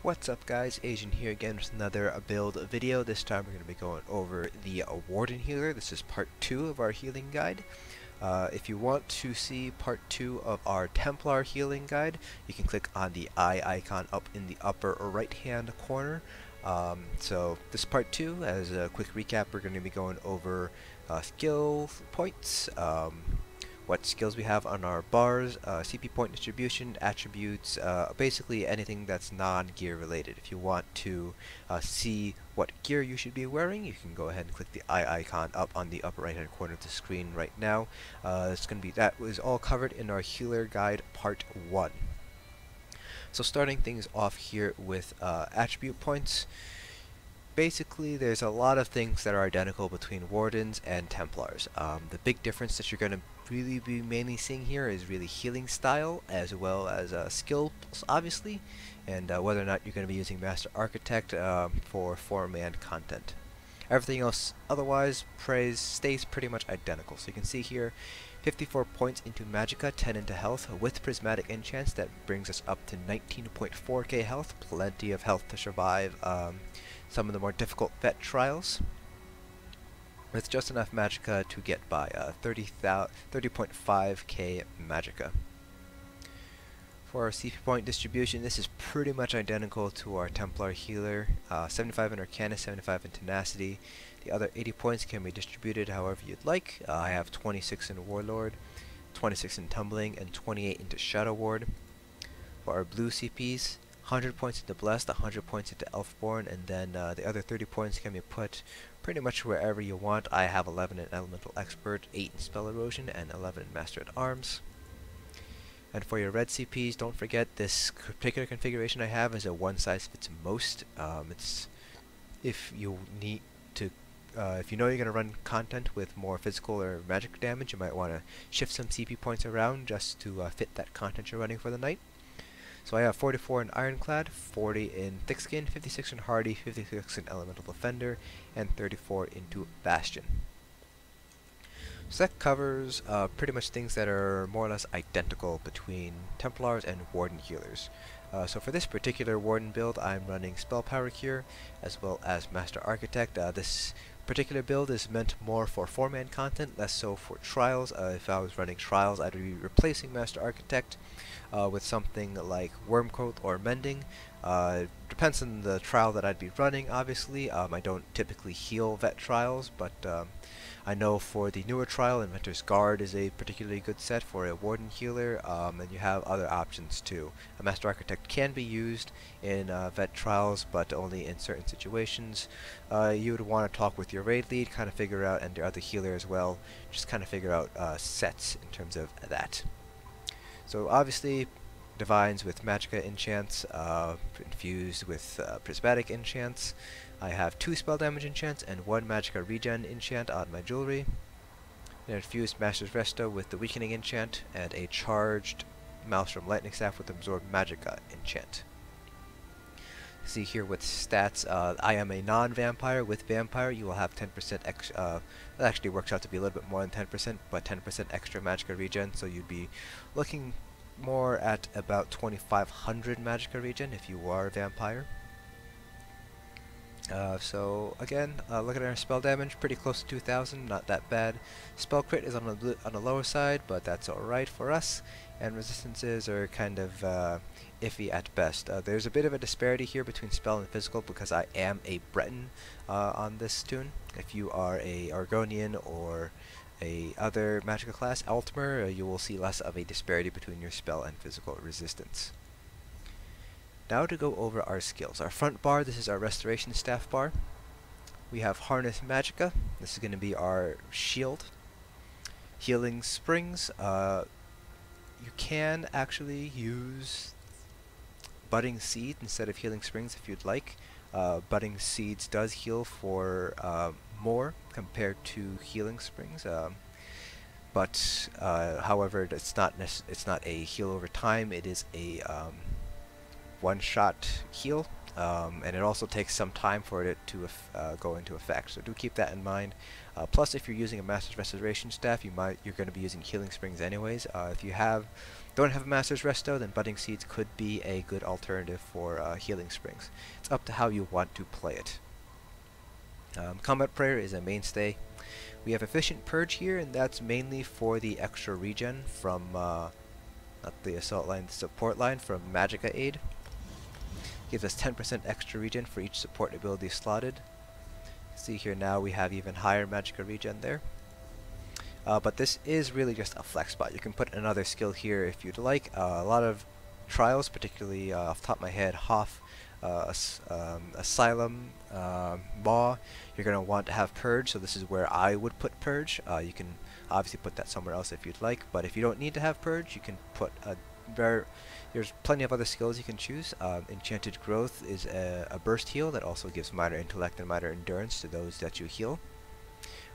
What's up guys, Asian here again with another build video. This time we're going to be going over the Warden healer. This is part 2 of our healing guide. If you want to see part 2 of our Templar healing guide, you can click on the eye icon up in the upper right hand corner. So this is part 2. As a quick recap, we're going to be going over skill points, what skills we have on our bars, CP point distribution, attributes, basically anything that's non-gear related. If you want to see what gear you should be wearing, you can go ahead and click the eye icon up on the upper right hand corner of the screen right now. That was all covered in our healer guide part 1. So starting things off here with attribute points. Basically, there's a lot of things that are identical between Wardens and Templars. The big difference that you're going to really be mainly seeing here is really healing style, as well as skills, obviously, and whether or not you're going to be using Master Architect for 4-man content. Everything else otherwise stays pretty much identical. So you can see here, 54 points into Magicka, 10 into health, with Prismatic Enchants that brings us up to 19.4k health, plenty of health to survive some of the more difficult vet trials, with just enough Magicka to get by 30.5k Magicka. For our CP point distribution, this is pretty much identical to our Templar healer. 75 in Arcana, 75 in Tenacity. The other 80 points can be distributed however you'd like. I have 26 in Warlord, 26 in Tumbling, and 28 into Shadow Ward. For our blue CPs, 100 points into Blessed, 100 points into Elfborn, and then the other 30 points can be put pretty much wherever you want. I have 11 in Elemental Expert, 8 in Spell Erosion, and 11 in Master at Arms. And for your red CPs, don't forget this particular configuration I have is a one-size-fits-most. If you need to, if you know you're going to run content with more physical or magic damage, you might want to shift some CP points around just to fit that content you're running for the night. So I have 44 in Ironclad, 40 in Thickskin, 56 in Hardy, 56 in Elemental Defender, and 34 into Bastion. So that covers pretty much things that are more or less identical between Templars and Warden healers. So for this particular Warden build, I'm running Spell Power Cure as well as Master Architect. This particular build is meant more for 4-man content, less so for trials. If I was running trials, I'd be replacing Master Architect with something like Wormcoat or Mending. Depends on the trial that I'd be running, obviously. I don't typically heal vet trials, but I know for the newer trial, Inventor's Guard is a particularly good set for a Warden healer, and you have other options too. A Master Architect can be used in vet trials, but only in certain situations. You would want to talk with your raid lead, kind of figure out, and your other healer as well, just kind of figure out sets in terms of that. So obviously, Divines with Magicka enchants, infused with Prismatic enchants. I have 2 spell damage enchants and 1 Magicka regen enchant on my jewelry. An infused Master's Resto with the weakening enchant, and a charged Maelstrom Lightning Staff with absorbed Magicka enchant. See here with stats, I am a non-vampire. With vampire, you will have 10% extra. It actually works out to be a little bit more than 10%, but 10% extra Magicka regen. So you'd be looking more at about 2,500 Magicka regen if you are a vampire. So again, look at our spell damage, pretty close to 2,000, not that bad. Spell crit is on the lower side, but that's alright for us. And resistances are kind of iffy at best. There's a bit of a disparity here between spell and physical because I am a Breton on this tune. If you are a Argonian or a other Magicka class, Altmer, you will see less of a disparity between your spell and physical resistance. Now to go over our skills. Our front bar, this is our Restoration Staff bar. We have Harness Magicka. This is going to be our shield. Healing Springs. You can actually use Budding Seed instead of Healing Springs if you'd like. Budding Seeds does heal for more compared to Healing Springs. But however, it's not a heal over time. It is a one-shot heal, and it also takes some time for it to go into effect, so do keep that in mind. Plus, if you're using a Master's Restoration staff, you're going to be using Healing Springs anyways. If you don't have a Master's Resto, then Budding Seeds could be a good alternative for Healing Springs. It's up to how you want to play it. Combat Prayer is a mainstay. We have Efficient Purge here, and that's mainly for the extra regen from, not the Assault line, the support line from Magicka Aid. Gives us 10% extra regen for each support ability slotted. See here now we have even higher Magicka regen there. But this is really just a flex spot. You can put another skill here if you'd like. A lot of trials, particularly off the top of my head, Hoff, Asylum, Maw, you're going to want to have Purge, so this is where I would put Purge. You can obviously put that somewhere else if you'd like, but if you don't need to have Purge, you can put there's plenty of other skills you can choose. Enchanted Growth is a burst heal that also gives minor intellect and minor endurance to those that you heal.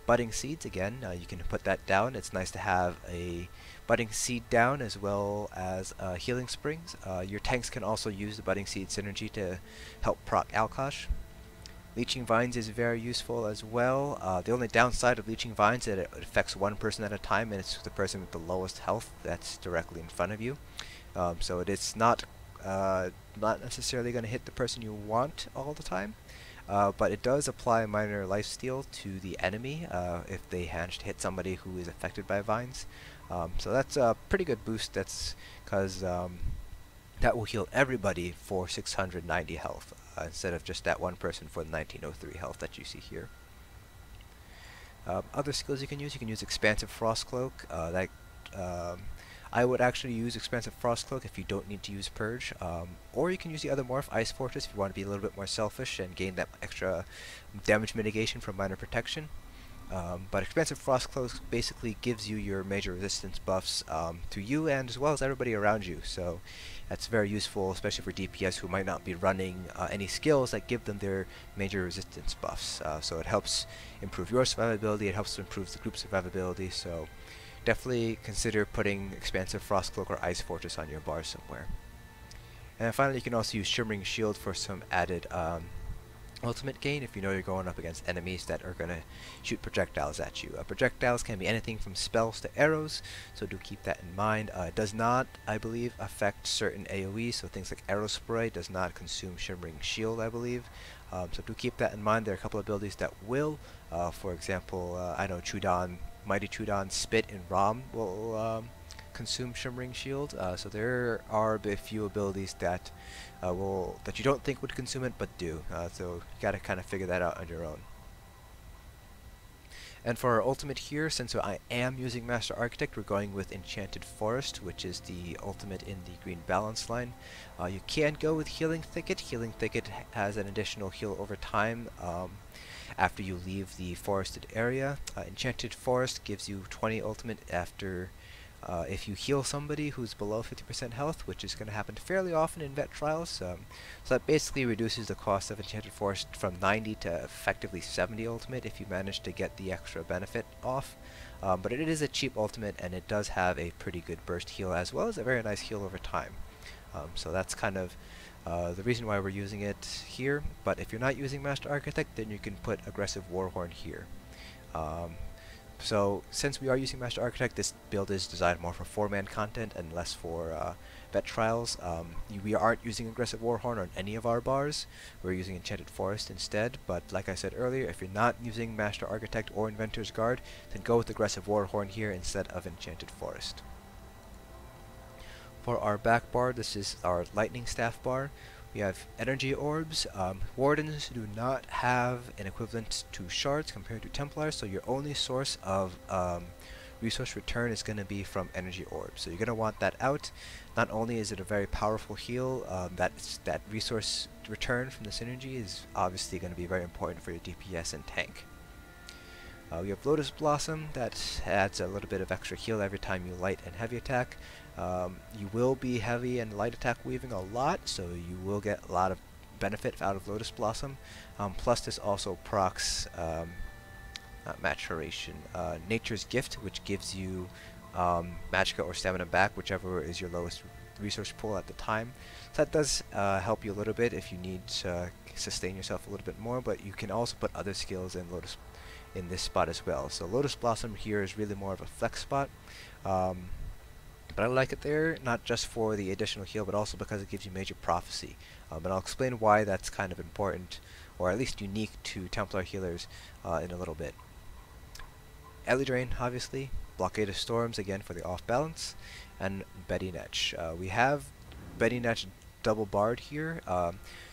Budding Seeds, again, you can put that down. It's nice to have a Budding Seed down as well as Healing Springs. Your tanks can also use the Budding Seed synergy to help proc Alkosh. Leeching Vines is very useful as well. The only downside of Leeching Vines is that it affects one person at a time, and it's the person with the lowest health that's directly in front of you. So it's not necessarily going to hit the person you want all the time. But it does apply minor lifesteal to the enemy if they manage to hit somebody who is affected by vines. So that's a pretty good boost. That's because that will heal everybody for 690 health instead of just that one person for the 1903 health that you see here. Other skills you can use Expansive Frost Cloak. I would actually use Expansive Frost Cloak if you don't need to use Purge, or you can use the other morph, Ice Fortress, if you want to be a little bit more selfish and gain that extra damage mitigation from minor protection. But Expansive Frost Cloak basically gives you your major resistance buffs to you and as well as everybody around you, so that's very useful, especially for DPS who might not be running any skills that give them their major resistance buffs. So it helps improve your survivability, it helps to improve the group survivability, so definitely consider putting Expansive Frost Cloak or Ice Fortress on your bar somewhere. And finally, you can also use Shimmering Shield for some added ultimate gain if you know you're going up against enemies that are going to shoot projectiles at you. Projectiles can be anything from spells to arrows, so do keep that in mind. It does not, I believe, affect certain AoEs, so things like Arrow Spray does not consume Shimmering Shield, I believe. So do keep that in mind. There are a couple of abilities that will. For example, I know Mighty Chudon Spit in Rom will consume Shimmering Shield, so there are a few abilities that you don't think would consume it, but do. So you gotta kind of figure that out on your own. And for our ultimate here, since I am using Master Architect, we're going with Enchanted Forest, which is the ultimate in the green balance line. You can go with Healing Thicket. Healing Thicket has an additional heal over time after you leave the forested area. Enchanted Forest gives you 20 ultimate after if you heal somebody who's below 50% health, which is going to happen fairly often in vet trials. So that basically reduces the cost of Enchanted Forest from 90 to effectively 70 ultimate if you manage to get the extra benefit off. But it is a cheap ultimate, and it does have a pretty good burst heal as well as a very nice heal over time. So that's kind of the reason why we're using it here. But if you're not using Master Architect, then you can put Aggressive Warhorn here. So since we are using Master Architect, this build is designed more for 4-man content and less for vet trials. We aren't using Aggressive Warhorn on any of our bars. We're using Enchanted Forest instead, but like I said earlier, if you're not using Master Architect or Inventor's Guard, then go with Aggressive Warhorn here instead of Enchanted Forest. For our back bar, this is our Lightning Staff bar. We have Energy Orbs. Wardens do not have an equivalent to Shards compared to Templars, so your only source of resource return is going to be from Energy Orbs. So you're going to want that out. Not only is it a very powerful heal, that resource return from the synergy is obviously going to be very important for your DPS and tank. We have Lotus Blossom, that adds a little bit of extra heal every time you light and heavy attack. You will be heavy and light attack weaving a lot, so you will get a lot of benefit out of Lotus Blossom. Plus this also procs, not Maturation, Nature's Gift, which gives you Magicka or Stamina back, whichever is your lowest resource pool at the time. So that does help you a little bit if you need to sustain yourself a little bit more, but you can also put other skills in this spot as well. So Lotus Blossom here is really more of a flex spot. But I like it there, not just for the additional heal, but also because it gives you Major Prophecy. And I'll explain why that's kind of important, or at least unique to Templar healers in a little bit. Ellie Drain, obviously. Blockade of Storms, again for the off balance. And Betty Netch. We have Betty Netch double barred here.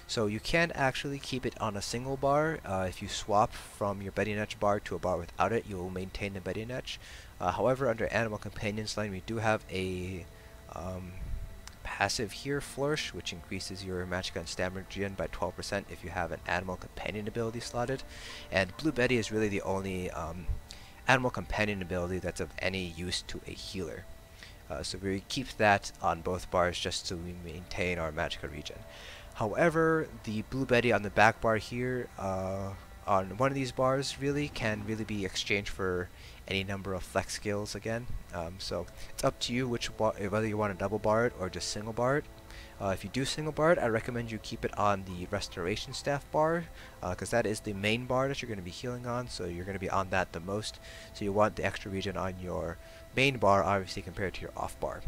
So you can actually keep it on a single bar. If you swap from your Betty Netch bar to a bar without it, you will maintain the Betty Netch. However, under Animal Companions line, we do have a passive here, Flourish, which increases your Magicka and Stamina regen by 12% if you have an Animal Companion ability slotted. And Blue Betty is really the only Animal Companion ability that's of any use to a healer. So we keep that on both bars just so we maintain our Magicka regen. However, the Blue Betty on the back bar here, on one of these bars, can really be exchanged for any number of flex skills again. So it's up to you whether you want to double bar it or just single bar it. If you do single bar it, I recommend you keep it on the Restoration Staff bar, because that is the main bar that you're going to be healing on, so you're going to be on that the most. So you want the extra regen on your main bar, obviously, compared to your off bar.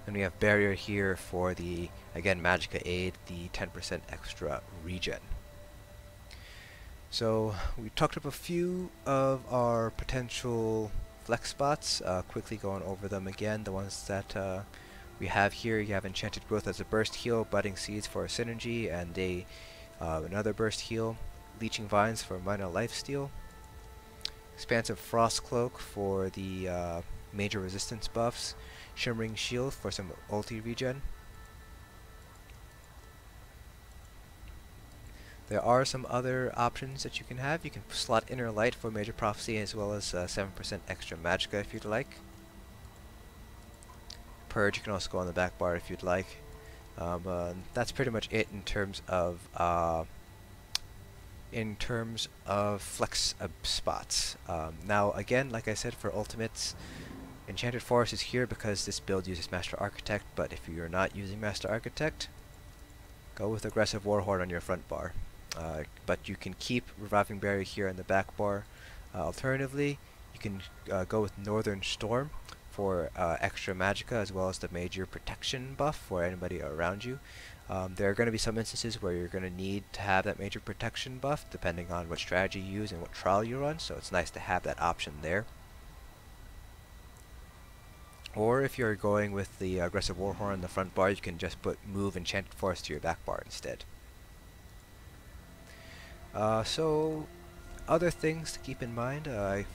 And we have Barrier here for the, again, Magicka aid, the 10% extra regen. So we talked up a few of our potential flex spots, quickly going over them again. The ones that we have here, you have Enchanted Growth as a burst heal, Budding Seeds for a synergy, and another burst heal, Leeching Vines for minor lifesteal, Expansive Frost Cloak for the major resistance buffs, Shimmering Shield for some ulti regen. There are some other options that you can have. You can slot Inner Light for Major Prophecy as well as 7% extra Magicka if you'd like. Purge, you can also go on the back bar if you'd like. That's pretty much it in terms of flex spots. Now again, like I said, for ultimates, Enchanted Forest is here because this build uses Master Architect, but if you're not using Master Architect, go with Aggressive Warhorn on your front bar. But you can keep Reviving Barrier here in the back bar. Alternatively, you can go with Northern Storm for extra Magicka as well as the major protection buff for anybody around you. There are going to be some instances where you're going to need to have that major protection buff depending on what strategy you use and what trial you run, so it's nice to have that option there. Or if you're going with the Aggressive Warhorn in the front bar, you can just move Enchanted Forest to your back bar instead. So, other things to keep in mind,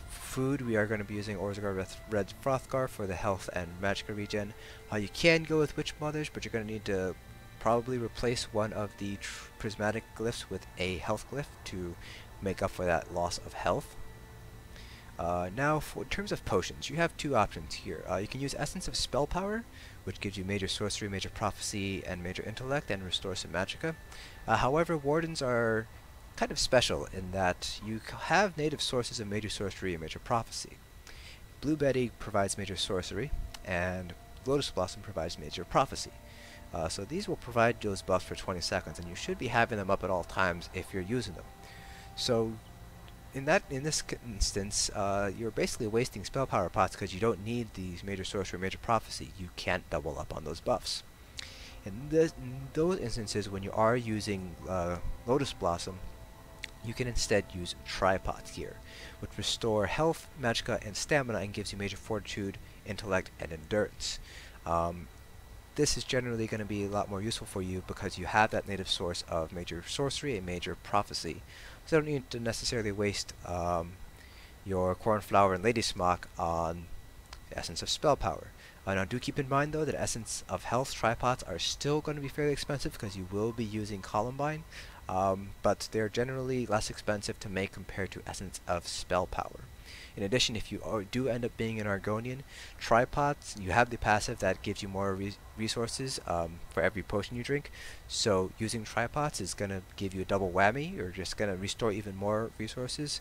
food, we are going to be using Orzagar Red Frothgar for the health and Magicka regen. You can go with Witch Mothers, but you're going to need to probably replace one of the prismatic glyphs with a health glyph to make up for that loss of health. Now, in terms of potions, you have two options here. You can use Essence of Spell Power, which gives you Major Sorcery, Major Prophecy, and Major Intellect, and restores some Magicka. However, Wardens are kind of special in that you have native sources of Major Sorcery and Major Prophecy. Blue Betty provides Major Sorcery, and Lotus Blossom provides Major Prophecy. So these will provide those buffs for 20 seconds, and you should be having them up at all times if you're using them. So in this instance, you're basically wasting spell power pots because you don't need these Major Sorcery or Major Prophecy. You can't double up on those buffs. In those instances, when you are using Lotus Blossom, you can instead use Tripods here, which restore health, Magicka, and stamina, and gives you Major Fortitude, Intellect, and Endurance. This is generally going to be a lot more useful for you because you have that native source of Major Sorcery and Major Prophecy. So you don't need to necessarily waste your Cornflower and Lady Smock on Essence of Spell Power. Now do keep in mind though that Essence of Health Tripods are still going to be fairly expensive because you will be using Columbine, but they're generally less expensive to make compared to Essence of Spell Power. In addition, if you do end up being an Argonian, tripods, you have the passive that gives you more resources for every potion you drink. So using tripods is going to give you a double whammy. You're just going to restore even more resources.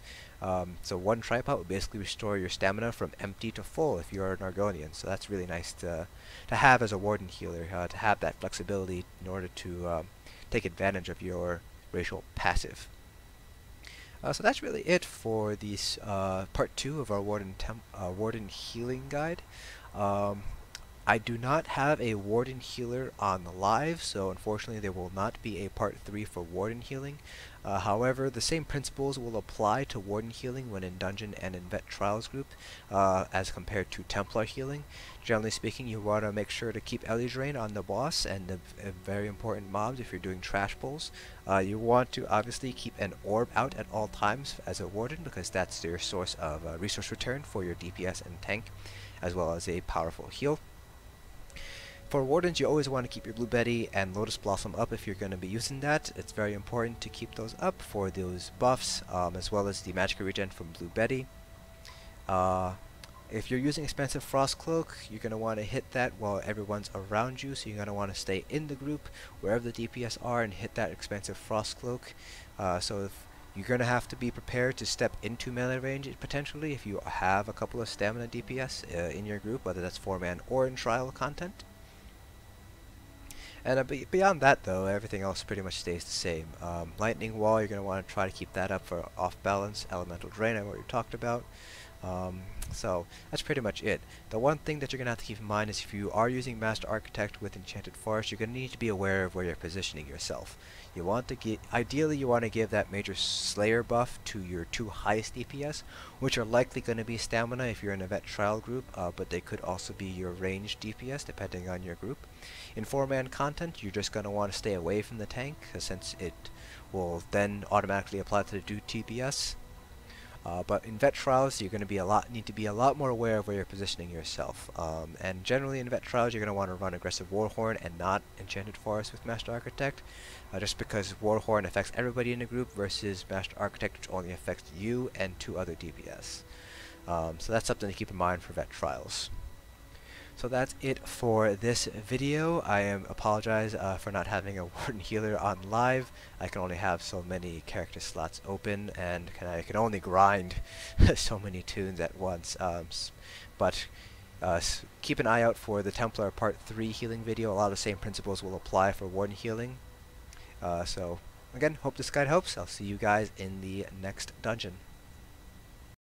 So one tripod will basically restore your stamina from empty to full if you're an Argonian. So that's really nice to have as a Warden healer, to have that flexibility in order to take advantage of your racial passive. So that's really it for this part 2 of our Warden healing guide. I do not have a Warden healer on the live, so unfortunately there will not be a part 3 for Warden healing. However, the same principles will apply to Warden healing when in Dungeon and in Vet Trials group as compared to Templar healing. Generally speaking, you want to make sure to keep Ellie Drain on the boss and the very important mobs if you're doing trash pulls. You want to obviously keep an orb out at all times as a Warden because that's your source of resource return for your DPS and tank, as well as a powerful heal. For Wardens, you always want to keep your Blue Betty and Lotus Blossom up if you're going to be using that. It's very important to keep those up for those buffs, as well as the magic regen from Blue Betty. If you're using expensive Frost Cloak, you're going to want to hit that while everyone's around you, so you're going to want to stay in the group wherever the DPS are and hit that expensive Frost Cloak. So if you're going to have to be prepared to step into melee range potentially if you have a couple of stamina DPS in your group, whether that's 4-man or in trial content. And beyond that, though, everything else pretty much stays the same. Lightning Wall, you're going to want to try to keep that up for off balance. Elemental Drain, I already talked about. So that's pretty much it. The one thing that you're going to have to keep in mind is if you are using Master Architect with Enchanted Forest, you're going to need to be aware of where you're positioning yourself. You want to ideally you want to give that Major Slayer buff to your 2 highest DPS, which are likely going to be stamina if you're in a vet trial group, but they could also be your ranged DPS depending on your group. In 4-man content, you're just going to want to stay away from the tank, since it will then automatically apply to the TPS. But in vet trials, you're going to need to be a lot more aware of where you're positioning yourself. And generally in vet trials, you're going to want to run aggressive Warhorn and not Enchanted Forest with Master Architect, just because Warhorn affects everybody in the group versus Master Architect, which only affects you and 2 other DPS. So that's something to keep in mind for vet trials. So that's it for this video. I apologize for not having a Warden healer on live. I can only have so many character slots open, and I can only grind so many tunes at once. But keep an eye out for the Templar Part 3 healing video. A lot of the same principles will apply for Warden healing. So again, hope this guide helps. I'll see you guys in the next dungeon.